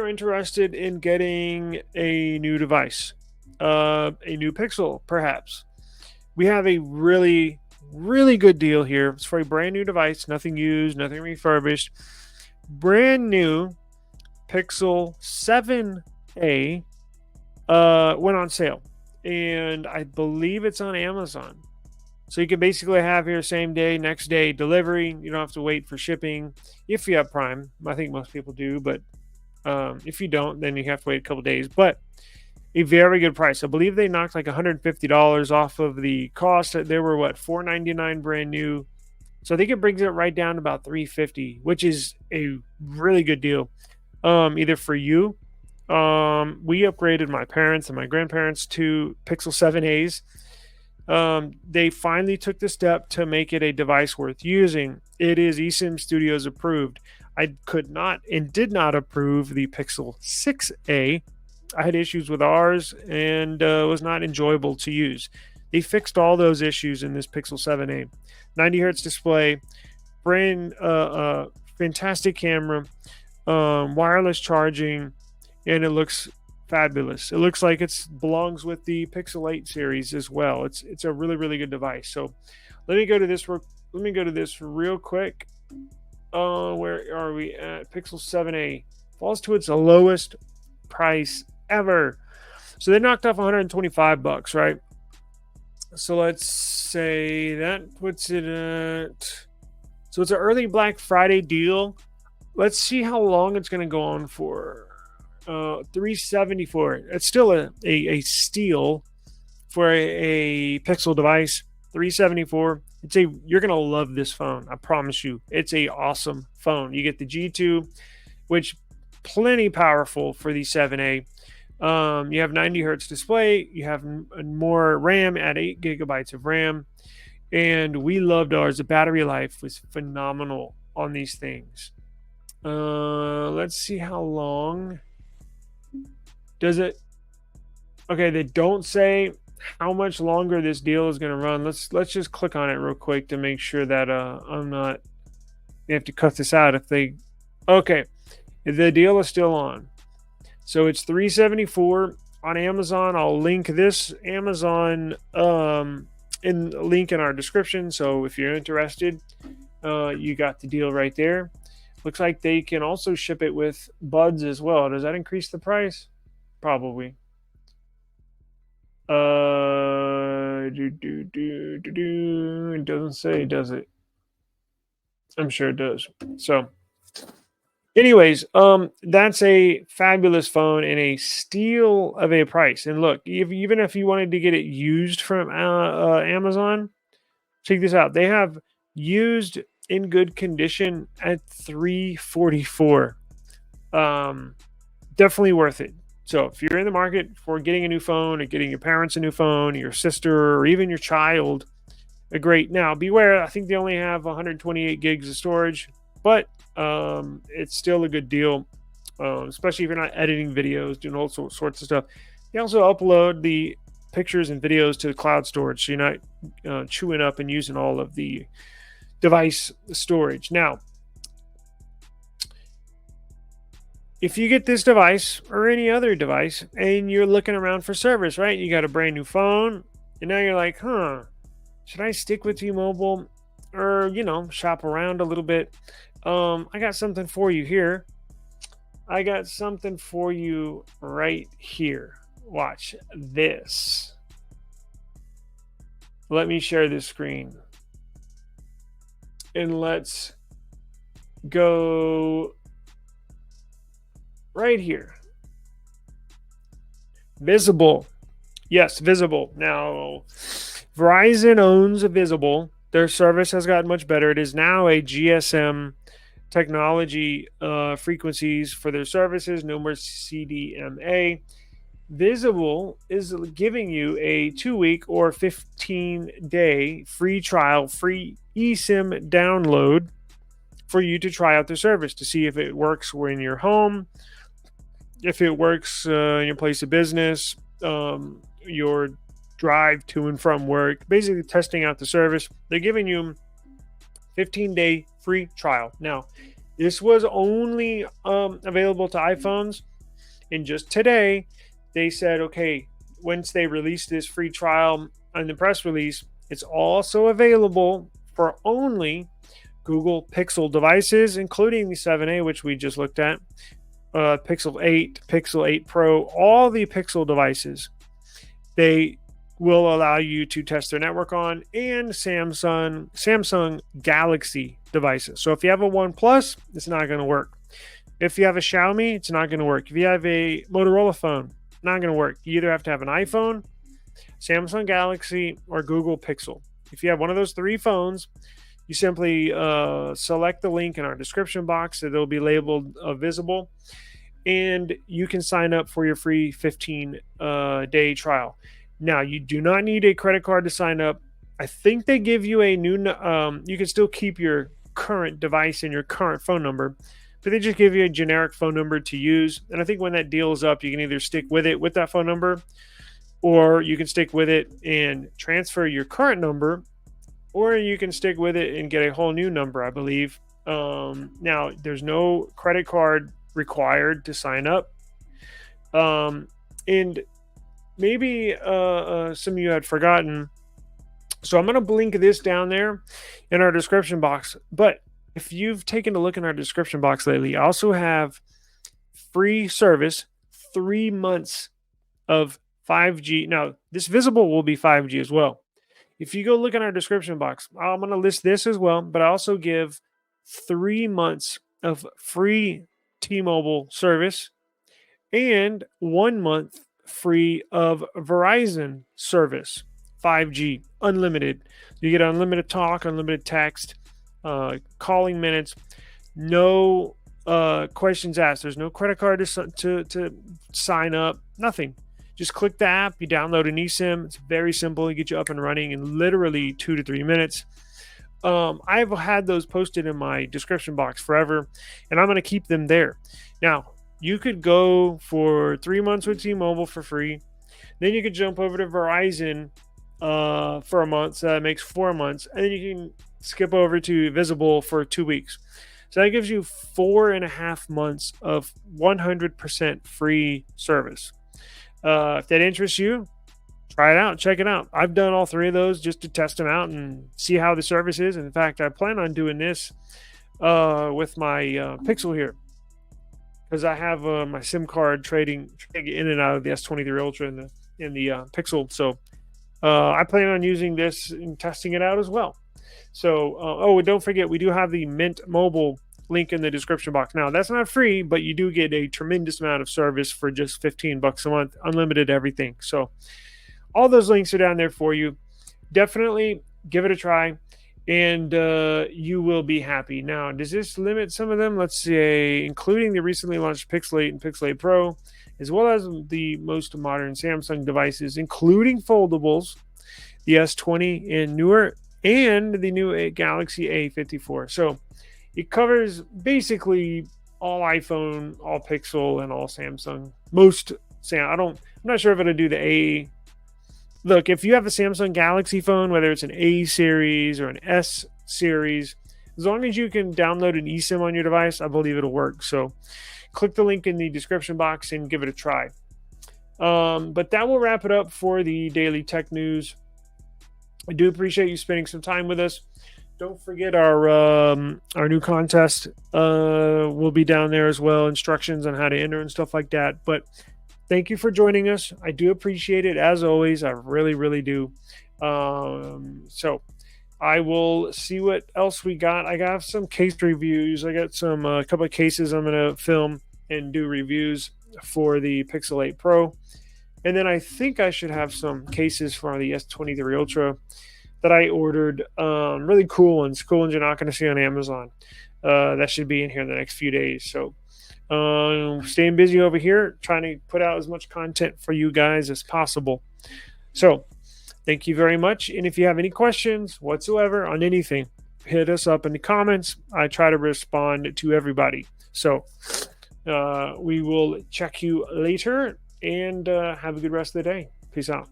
you're interested in getting a new device, a new Pixel, perhaps, we have a really good deal here. It's for a brand new device, nothing used, nothing refurbished. Brand new Pixel 7a went on sale, and I believe it's on Amazon. So you can basically have here same day, next day delivery. You don't have to wait for shipping if you have Prime. I think most people do, but if you don't, then you have to wait a couple days. But a very good price. I believe they knocked like $150 off of the cost. They were what, $499 brand new. So I think it brings it right down to about $350, which is a really good deal. Either for you. We upgraded my parents and my grandparents to Pixel 7As. They finally took the step to make it a device worth using. It is eSIM Studios approved. I could not and did not approve the Pixel 6a. I had issues with ours and was not enjoyable to use. They fixed all those issues in this Pixel 7a. 90 hertz display, brand fantastic camera, wireless charging, and it looks fabulous. It looks like it belongs with the Pixel 8 series as well. It's a really good device. So let me go to this. Let me go to this real quick. Where are we at? Pixel 7a falls to its lowest price ever. So they knocked off $125, right? So let's say that puts it at. So it's an early Black Friday deal. Let's see how long it's going to go on for. $374. It's still a steal for a Pixel device. $374. You're gonna love this phone. I promise you. It's a awesome phone. You get the G2, which plenty powerful for the 7A. You have 90 hertz display. You have more RAM at 8 gigabytes of RAM, and we loved ours. The battery life was phenomenal on these things. Let's see how long. Does it? Okay, they don't say how much longer this deal is going to run. Let's just click on it real quick to make sure that I'm not. They have to cut this out if they. Okay, the deal is still on. So it's $374 on Amazon. I'll link this Amazon link in our description. So if you're interested, you got the deal right there. Looks like they can also ship it with buds as well. Does that increase the price? Probably. It doesn't say, does it? I'm sure it does. So, anyways, that's a fabulous phone and a steal of a price. And look, even if you wanted to get it used from Amazon, check this out. They have used in good condition at $344. Definitely worth it. So if you're in the market for getting a new phone or getting your parents a new phone, your sister, or even your child, a great. Now, beware, I think they only have 128 gigs of storage, but it's still a good deal, especially if you're not editing videos, doing all sorts of stuff. They also upload the pictures and videos to the cloud storage, so you're not chewing up and using all of the device storage. Now, if you get this device or any other device and you're looking around for service, right? You got a brand new phone and now you're like, should I stick with T-Mobile or, shop around a little bit? I got something for you here. I got something for you right here. Watch this. Let me share this screen. And let's go right here. Visible. Yes, Visible. Now, Verizon owns Visible. Their service has gotten much better. It is now a GSM technology frequencies for their services, no more CDMA. Visible is giving you a 2-week or 15-day free trial, free eSIM download for you to try out their service to see if it works when you're home, if it works in your place of business, your drive to and from work, basically testing out the service. They're giving you 15-day free trial. Now, this was only available to iPhones. And just today, they said, okay, once they release this free trial on the press release, it's also available for only Google Pixel devices, including the 7a, which we just looked at, Pixel 8, Pixel 8 Pro, all the Pixel devices. They will allow you to test their network on, and Samsung Galaxy devices. So if you have a OnePlus, it's not going to work. If you have a Xiaomi, it's not going to work. If you have a Motorola phone, not going to work. You either have to have an iPhone, Samsung Galaxy, or Google Pixel. If you have one of those three phones, you simply select the link in our description box. It'll be labeled visible, and you can sign up for your free 15-day trial. Now, you do not need a credit card to sign up. I think they give you a new, you can still keep your current device and your current phone number, but they just give you a generic phone number to use. And I think when that deal is up, you can either stick with it with that phone number, or you can stick with it and transfer your current number, or you can stick with it and get a whole new number, I believe. Now, there's no credit card required to sign up. And maybe some of you had forgotten. So I'm going to link this down there in our description box. But if you've taken a look in our description box lately, I also have free service, 3 months of 5G. Now, this visible will be 5G as well. If you go look in our description box, I'm going to list this as well, but I also give 3 months of free T-Mobile service and 1 month free of Verizon service, 5G, unlimited. You get unlimited talk, unlimited text, calling minutes, no questions asked. There's no credit card to sign up, nothing. Just click the app, you download an eSIM. It's very simple. You get you up and running in literally 2 to 3 minutes. I've had those posted in my description box forever, and I'm going to keep them there. Now, you could go for 3 months with T-Mobile for free. Then you could jump over to Verizon for a month. So that makes 4 months. And then you can skip over to Visible for 2 weeks. So that gives you 4.5 months of 100% free service. If that interests you, try it out. Check it out. I've done all 3 of those just to test them out and see how the service is. In fact, I plan on doing this with my Pixel here, because I have my SIM card trading in and out of the S23 Ultra in the Pixel. So I plan on using this and testing it out as well. So, and don't forget, we do have the Mint Mobile link in the description box. Now, that's not free, but you do get a tremendous amount of service for just $15 a month, unlimited everything. So all those links are down there for you. Definitely give it a try, and you will be happy. Now, does this limit some of them? Let's say, including the recently launched Pixel 8 and Pixel 8 Pro, as well as the most modern Samsung devices, including foldables, the S20 and newer, and the new Galaxy A54. So it covers basically all iPhone, all Pixel, and all Samsung. I'm not sure if it'll do the A. Look, if you have a Samsung Galaxy phone, whether it's an A series or an S series, as long as you can download an eSIM on your device, I believe it'll work. So click the link in the description box and give it a try. But that will wrap it up for the daily tech news. I do appreciate you spending some time with us. Don't forget our new contest will be down there as well. Instructions on how to enter and stuff like that. But thank you for joining us. I do appreciate it, as always. I really, really do. So I will see what else we got. I got some case reviews. I got a couple of cases I'm going to film and do reviews for the Pixel 8 Pro. And then I think I should have some cases for the S23 Ultra that I ordered. Really cool ones. Cool ones you're not going to see on Amazon. That should be in here in the next few days. So staying busy over here, trying to put out as much content for you guys as possible. So thank you very much. And if you have any questions whatsoever on anything, hit us up in the comments. I try to respond to everybody. So we will check you later, and have a good rest of the day. Peace out.